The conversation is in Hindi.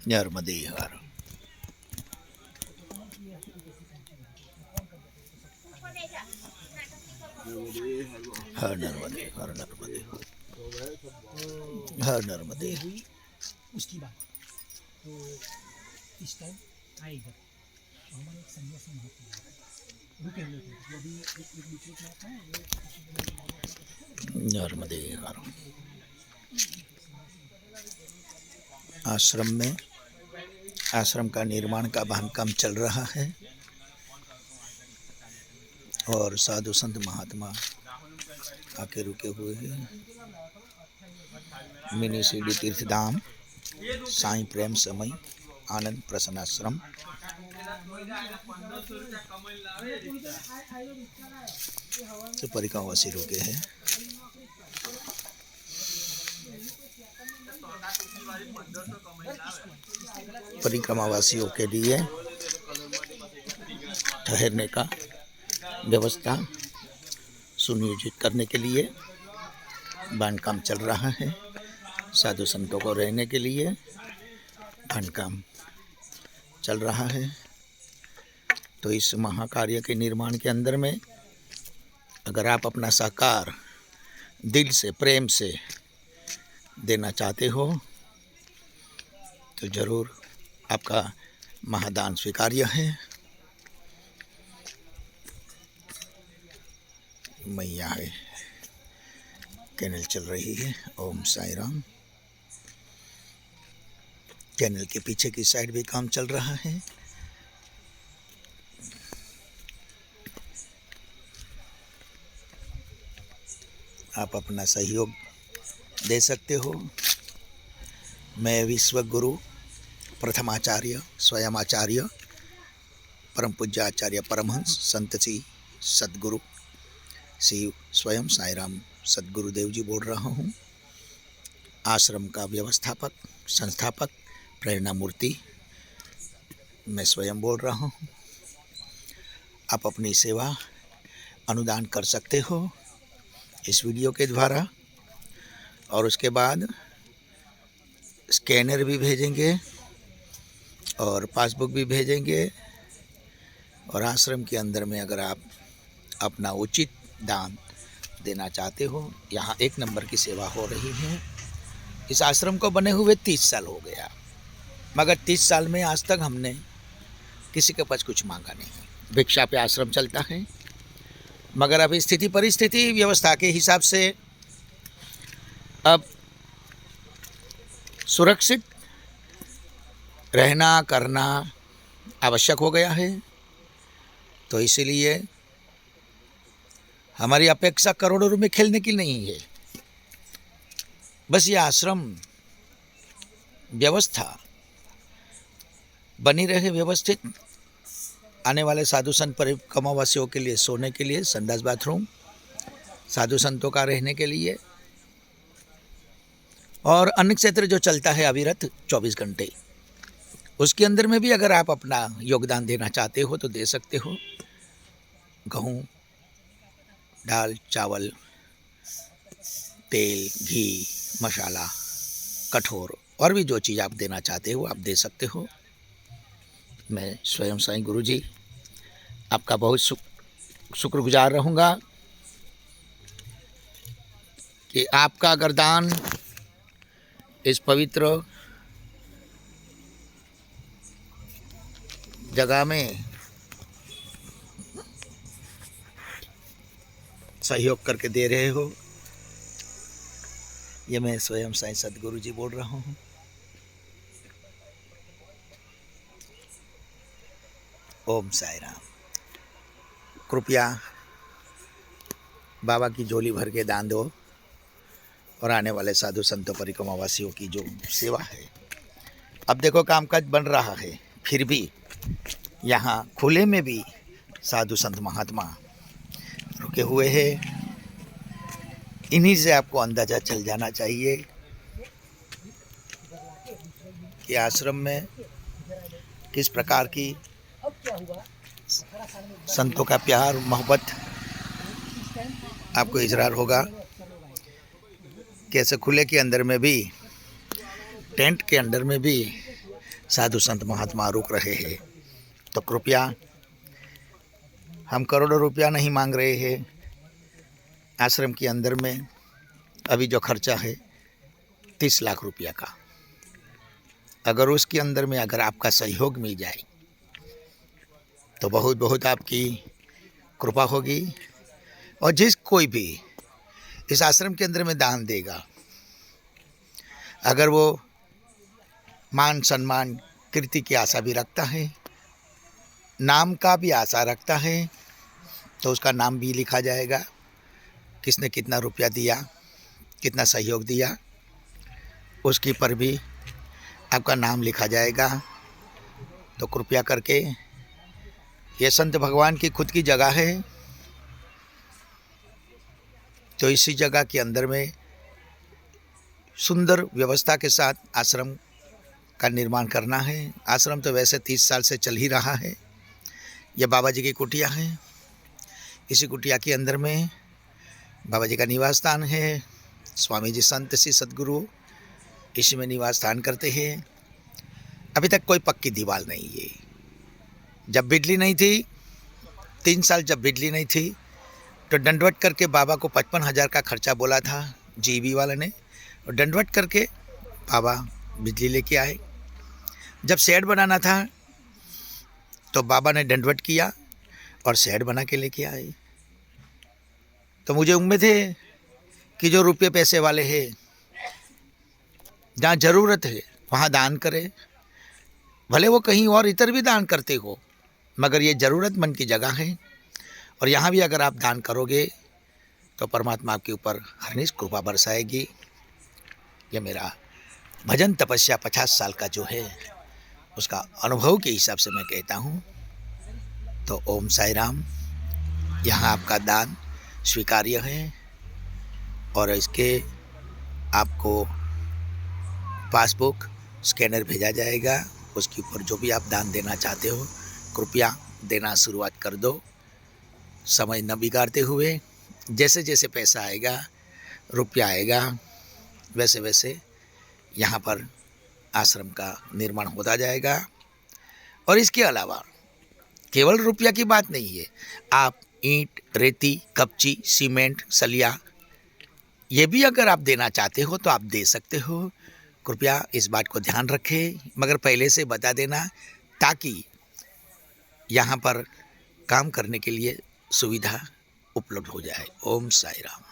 नर्मदे हर हर नर्मदे हर नर्मदे हर नर्मदे। उसकी बात तो इस टाइम आएगा। हमारे एक सन्यासी महात्मा रुके हुए थे, वो भी एक बीच में आता है। नर्मदे हर। आश्रम में आश्रम का निर्माण का बांधकाम चल रहा है और साधु संत महात्मा आके रुके हुए हैं। मिनी सीडी तीर्थधाम साईं प्रेम समय आनंद प्रसन्नाश्रम। तो परिक्रमावासी रुके हैं। परिक्रमावासियों के लिए ठहरने का व्यवस्था सुनियोजित करने के लिए बांधकाम चल रहा है। साधु संतों को रहने के लिए बांधकाम चल रहा है। तो इस महाकार्य के निर्माण के अंदर में अगर आप अपना सहकार दिल से प्रेम से देना चाहते हो तो ज़रूर आपका महादान स्वीकार्य है। मैया है, कैनल चल रही है। ओम साई राम। कैनल के पीछे की साइड भी काम चल रहा है। आप अपना सहयोग दे सकते हो। मैं विश्व गुरु प्रथमाचार्य स्वयं आचार्य परम पूज्य आचार्य परमहंस संत श्री सद्गुरु श्री स्वयं साई राम सद्गुरुदेव जी बोल रहा हूँ। आश्रम का व्यवस्थापक संस्थापक प्रेरणा मूर्ति मैं स्वयं बोल रहा हूँ। आप अपनी सेवा अनुदान कर सकते हो इस वीडियो के द्वारा और उसके बाद स्कैनर भी भेजेंगे और पासबुक भी भेजेंगे। और आश्रम के अंदर में अगर आप अपना उचित दान देना चाहते हो, यहाँ 1 नंबर की सेवा हो रही है। इस आश्रम को बने हुए 30 साल हो गया, मगर 30 साल में आज तक हमने किसी के पास कुछ मांगा नहीं। भिक्षा पे आश्रम चलता है, मगर अभी स्थिति परिस्थिति व्यवस्था के हिसाब से अब सुरक्षित रहना करना आवश्यक हो गया है। तो इसीलिए हमारी अपेक्षा करोड़ों रुपए खेलने की नहीं है। बस ये आश्रम व्यवस्था बनी रहे व्यवस्थित। आने वाले साधु संत परिक्रमावासियों के लिए सोने के लिए संडास बाथरूम, साधु संतों का रहने के लिए और अन्य क्षेत्र जो चलता है अविरत 24 घंटे, उसके अंदर में भी अगर आप अपना योगदान देना चाहते हो तो दे सकते हो। गेहूँ, दाल, चावल, तेल, घी, मसाला, कठोर और भी जो चीज़ आप देना चाहते हो आप दे सकते हो। मैं स्वयं साईं गुरु जी आपका बहुत शुक्रगुजार रहूँगा कि आपका अगर दान इस पवित्र जगह में सहयोग करके दे रहे हो। ये मैं स्वयं साईं सद्गुरु जी बोल रहा हूँ। ओम साई राम। कृपया बाबा की झोली भर के दान दो और आने वाले साधु संतों परिक्रमावासियों की जो सेवा है, अब देखो कामकाज बन रहा है, फिर भी यहाँ खुले में भी साधु संत महात्मा रुके हुए हैं। इन्हीं से आपको अंदाज़ा चल जाना चाहिए कि आश्रम में किस प्रकार की संतों का प्यार मोहब्बत आपको इजरार होगा। कैसे खुले के अंदर में भी, टेंट के अंदर में भी साधु संत महात्मा रुक रहे हैं, तो कृपया, हम करोड़ों रुपया नहीं मांग रहे हैं। आश्रम के अंदर में अभी जो खर्चा है 30 लाख रुपया का, अगर उसके अंदर में अगर आपका सहयोग मिल जाए तो बहुत बहुत आपकी कृपा होगी। और जिस कोई भी इस आश्रम के अंदर में दान देगा, अगर वो मान सम्मान कीर्ति की आशा भी रखता है, नाम का भी आशा रखता है, तो उसका नाम भी लिखा जाएगा, किसने कितना रुपया दिया, कितना सहयोग दिया, उसकी पर भी आपका नाम लिखा जाएगा। तो कृपया करके, ये संत भगवान की खुद की जगह है, तो इसी जगह के अंदर में सुंदर व्यवस्था के साथ आश्रम का निर्माण करना है। आश्रम तो वैसे 30 साल से चल ही रहा है। यह बाबा जी की कुटिया है। इसी कुटिया के अंदर में बाबा जी का निवास स्थान है। स्वामी जी संत श्री सद्गुरु इसी में निवास स्थान करते हैं। अभी तक कोई पक्की दीवार नहीं है। जब बिजली नहीं थी, 3 साल जब बिजली नहीं थी, तो दंडवत करके बाबा को 55,000 का खर्चा बोला था जीबी वाले ने, और दंडवत करके बाबा बिजली लेके आए। जब शेड बनाना था तो बाबा ने दंडवत किया और शेड बना के लेके आए। तो मुझे उम्मीद है कि जो रुपये पैसे वाले हैं, जहाँ ज़रूरत है वहाँ दान करें। भले वो कहीं और इतर भी दान करते हो, मगर ये ज़रूरतमंद की जगह है, और यहाँ भी अगर आप दान करोगे तो परमात्मा आपके ऊपर हरनिश कृपा बरसाएगी। ये मेरा भजन तपस्या 50 साल का जो है उसका अनुभव के हिसाब से मैं कहता हूँ। तो ओम साई राम। यहाँ आपका दान स्वीकार्य है, और इसके आपको पासबुक स्कैनर भेजा जाएगा। उसके ऊपर जो भी आप दान देना चाहते हो, कृपया देना शुरुआत कर दो, समय न बिगाड़ते हुए। जैसे जैसे पैसा आएगा, रुपया आएगा, वैसे वैसे यहाँ पर आश्रम का निर्माण होता जाएगा। और इसके अलावा केवल रुपया की बात नहीं है, आप ईंट, रेती, कपची, सीमेंट, सलिया, ये भी अगर आप देना चाहते हो तो आप दे सकते हो। कृपया इस बात को ध्यान रखें, मगर पहले से बता देना, ताकि यहाँ पर काम करने के लिए सुविधा उपलब्ध हो जाए। ओम साई राम।